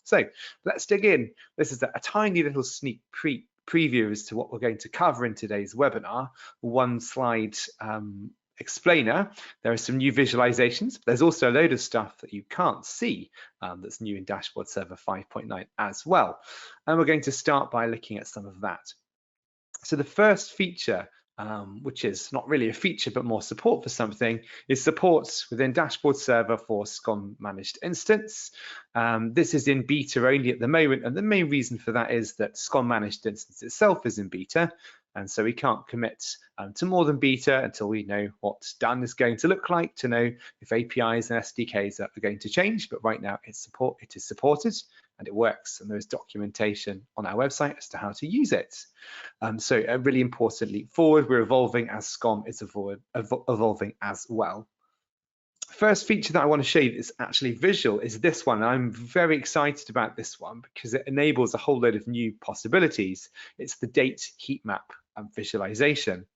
So let's dig in. This is a tiny little sneak preview as to what we're going to cover in today's webinar. One slide explainer. There are some new visualizations, but there's also a load of stuff that you can't see that's new in Dashboard Server 5.9 as well. And we're going to start by looking at some of that. So the first feature, which is not really a feature, but more support for something, is support within Dashboard Server for SCOM Managed Instance. This is in beta only at the moment, and the main reason for that is that SCOM Managed Instance itself is in beta, and so we can't commit to more than beta until we know what done is going to look like, to know if APIs and SDKs are going to change. But right now it is supported and it works, and there is documentation on our website as to how to use it. So a really important leap forward. We're evolving as SCOM is evolving as well. First feature that I want to show you is actually visual is this one. I'm very excited about this one because it enables a whole load of new possibilities. It's the date heat map visualization.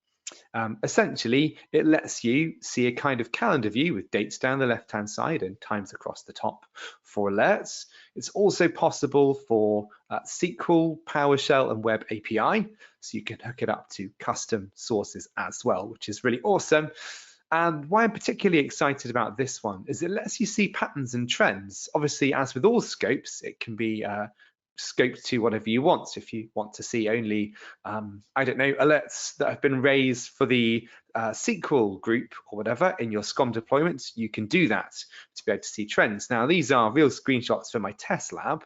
Essentially, it lets you see a kind of calendar view with dates down the left-hand side and times across the top for alerts. It's also possible for SQL, PowerShell, and Web API, so you can hook it up to custom sources as well, which is really awesome. And why I'm particularly excited about this one is it lets you see patterns and trends. Obviously, as with all scopes, it can be scoped to whatever you want. So if you want to see only, I don't know, alerts that have been raised for the SQL group or whatever in your SCOM deployments, you can do that to be able to see trends. Now, these are real screenshots from my test lab,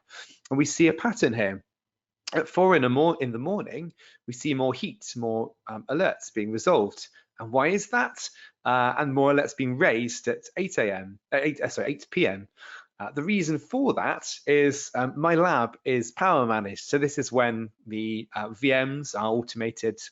and we see a pattern here. At 4 in the morning, we see more heat, more alerts being resolved. And why is that? And more alerts being raised at 8 p.m. The reason for that is my lab is power managed. So this is when the VMs are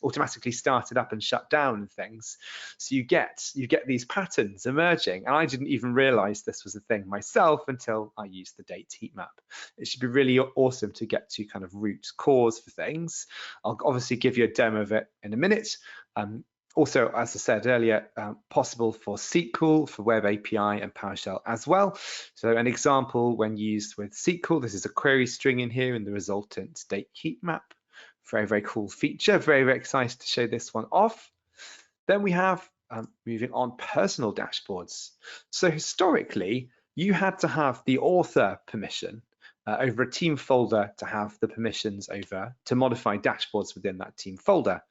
automatically started up and shut down and things. So you get these patterns emerging. And I didn't even realize this was a thing myself until I used the date heat map. It should be really awesome to get to kind of root cause for things. I'll obviously give you a demo of it in a minute. Also, as I said earlier, possible for SQL, for Web API, and PowerShell as well. So an example when used with SQL, this is a query string in here in the resultant date heat map. Very, very cool feature. Very, very excited to show this one off. Then we have, moving on, personal dashboards. So historically, you had to have the author permission over a team folder to have the permissions over to modify dashboards within that team folder.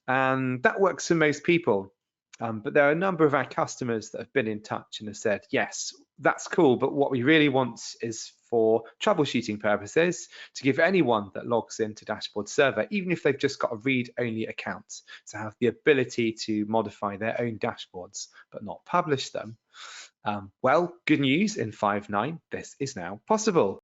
And that works for most people. But there are a number of our customers that have been in touch and have said, yes, that's cool, but what we really want is for troubleshooting purposes to give anyone that logs into Dashboard Server, even if they've just got a read-only account, to have the ability to modify their own dashboards, but not publish them. Well, good news, in 5.9, this is now possible.